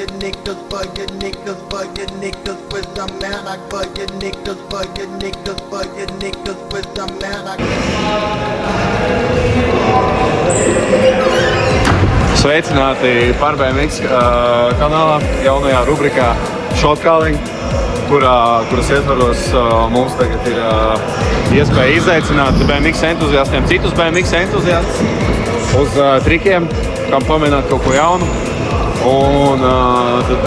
your niggas, for your niggas, for your niggas, with some mad, for your niggas, for your niggas, for your niggas, with some mad. Sveicināti par BMX kanālā jaunajā rubrikā Shot Calling, kuras ietvaros mums tagad ir iespēja izaicināt BMX entuziastiem, citus BMX entuziastus uz trikiem, kam pamēģināt kaut ko jaunu. Un tad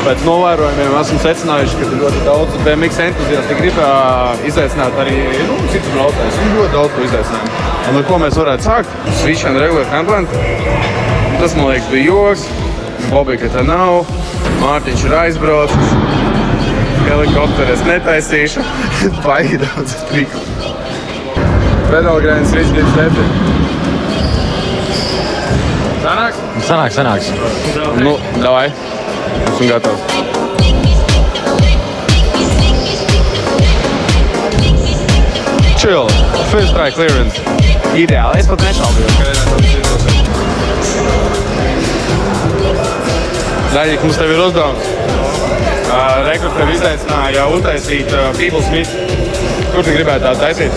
pēc novērojumiem esam secinājuši, ka ļoti daudz BMX entuziasti grib izaicināt arī citus braucējus. Viņi ļoti daudz ko izaicinājumu. Un ar ko mēs varētu sākt? Switch and regular handling. Tas, man liekas, bija joks. Bobika tā nav. Mārtiņš ir aizbraucis. Helikopteru es netaisīšu. Baigi daudz triku. Pedalgrēns viss 27. Sanāks? Sanāks. Nu, davai. Esmu gatavs. Chill. First try clearance. Ideāli. Es pat nešaubījos, ka Daļik, mums tev ir uzdevums. Rekord tev izaicināja uztaisīt People Smith. Kur tu gribētu tādu taisīt?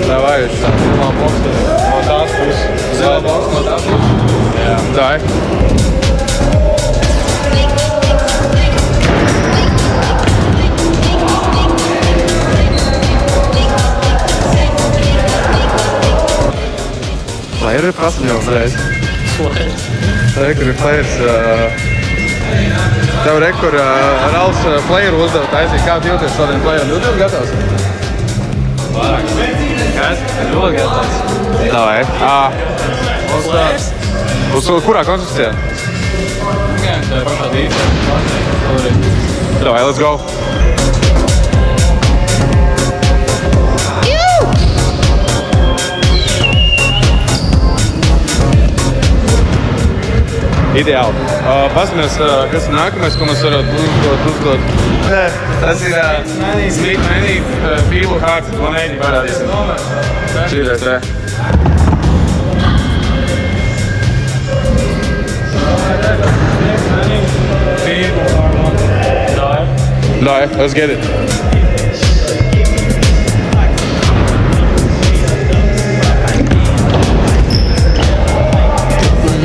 Davai, zilā boksa no tās puses. Zilā boksa no tās puses? Jā. Davai. Player ir prasmjons reiz. Rekur ir players. Tev rekur Rals playeru uzdev taisīt. Kā tu jūties šodien playeru? Jūties gatavs? Kas? Ļoti gatavs. Davai. Uz kurā konstrukcijā? Davai, let's go. Ideāli. Paskamies, kas ir nākamais, ko mēs varam uzdot. Tas ir Smith Many People Hearts 180 parādīsim. Šīreiz te. Dai, let's get it.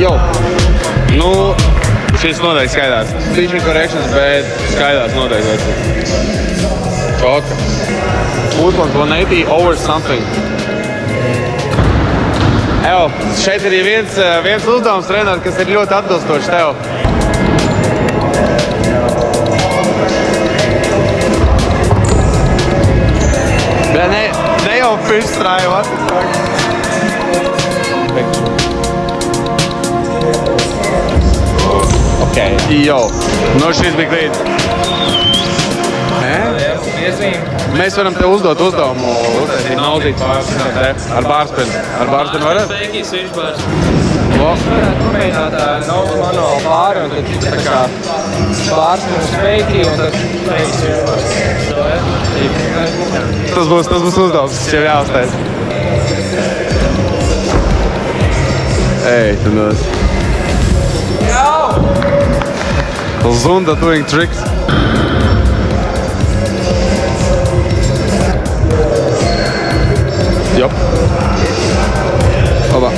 Yo! Nu, šis noteikti skaidās. Feature corrections, bet skaidās noteikti. Čoka. Woodland 180 over something. Evo, šeit ir viens uzdevums trenēt, kas ir ļoti atbilstošs tev. Bet ne jau first try, what the fuck? Okay. Yo, no šis bija klīd. Mēs varam te uzdot uzdevumu uztaisīt naudīt ar bārspeni. Ar bārspeni varat? Spēkī, switch bārs. Varētu pamēģināt naudu manuālu pāri un tad tā kā bārspeni spēkī un tad spēkī switch bārs. Tas būs uzdevums, kas jau jāuztais. Ej, tu nos. Zunda doing tricks. Yup. Oba.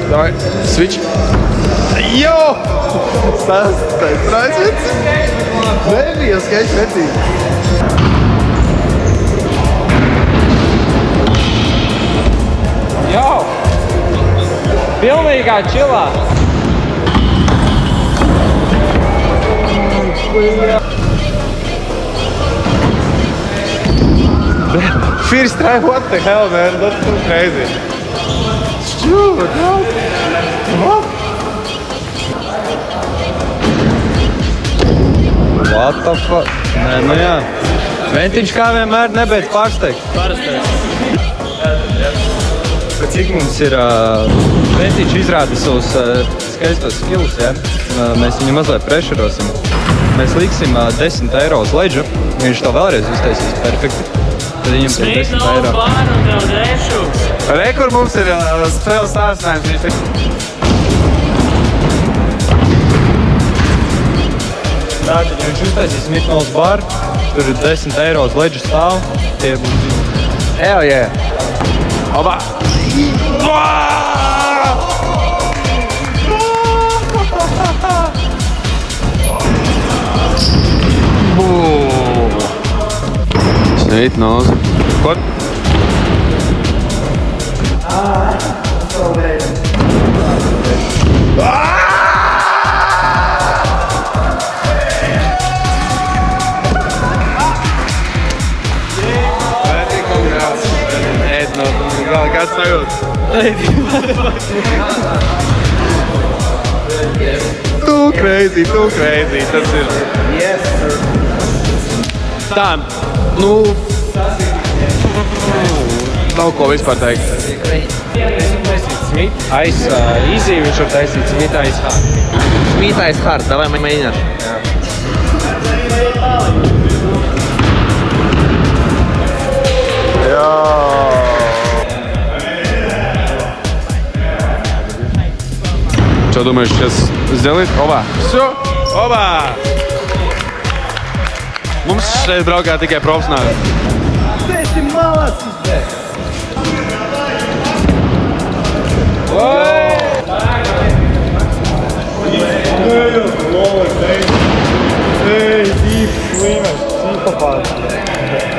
Давай. Switch. Yo! Tas trāsvits. Nebija sketch vecīgi. Yo! Pilnīgā čilā. First try, what the hell, man? That's so crazy. Stupid, what? What the fuck? Nē, nu jā. Ventiņš kā vienmēr nebeidz pārsteigt. Bet cik mums ir Ventiņš izrāda savus skaistos skillus, ja? Mēs viņu mazliet prešerosim. Mēs liksim 10 eiro uz ledžu. Viņš to vēlreiz uztaisīs perfekti. Tad viņam pēc 10 eiro. Smīt nav pār un tev dešu. Re, kur mums ir spēles stāstinājums. Tātad viņš uztaisīs McDonald's baru, tur ir 10 eiro uz leģu stāv. Tie būs Hell yeah! Oba! Sweet nose. Ko? Kāds sajūtas? Too crazy, tas ir. Yes, sir. Tā, nu... Nav ko vispār teikt. Smith Ice Easy, viņš var taisīt Smith Ice Hard. Smith Ice Hard, давай mēģināšu. Что думаешь, сейчас сделает? Оба! Все! Оба! Mums šeit braukā tikai profesionāli. Tu esi malacis, bet!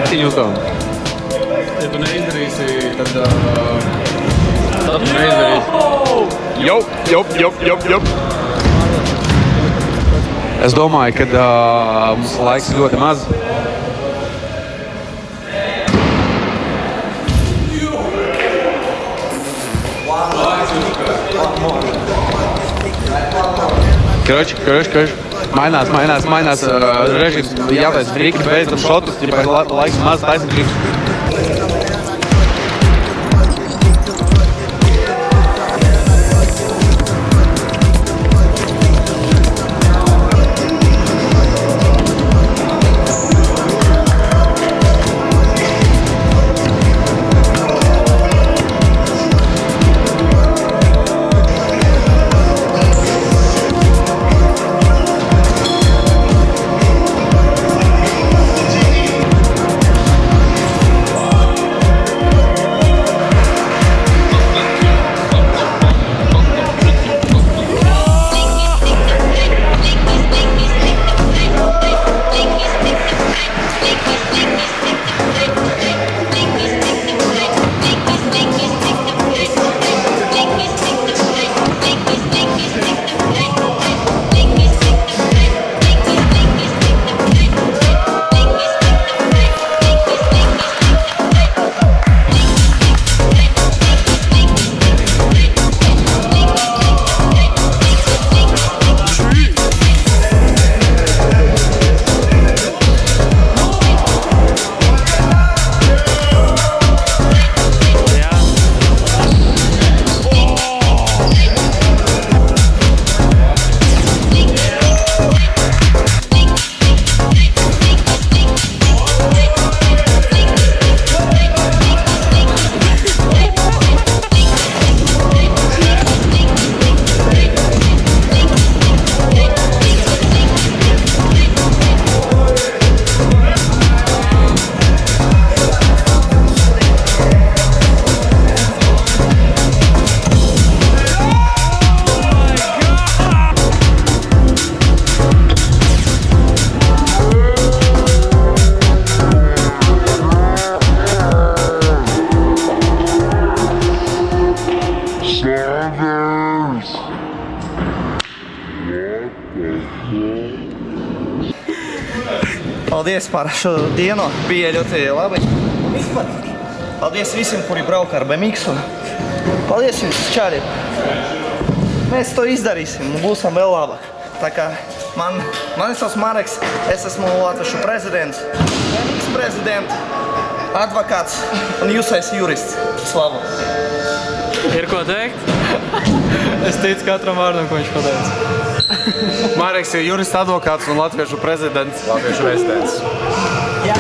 Ciņu uzdevumu. Ja tu neizdarīsi, tad tu neizdarīsi. Jop. Es domāju, ka mums laiks ļoti maz. Kroči. Mainās režīms, jātais brīki, beidzam šotus, ja laiks maz taisam brīki. Paldies par šo dienu, bija ļoti labi. Paldies visiem, kuri brauka ar BMX-u. Paldies jums, čāri. Mēs to izdarīsim un būsim vēl labāk. Tā kā mani sauc Mareks, es esmu Latviešu prezidents, BMX prezidents, advokāts un jūs esi jurists. Slavu! Ir ko teikt? Es ticu katram vārdam, ko viņš pateica. Mareks ir jurists, advokāts un Latviešu prezidents. Jā.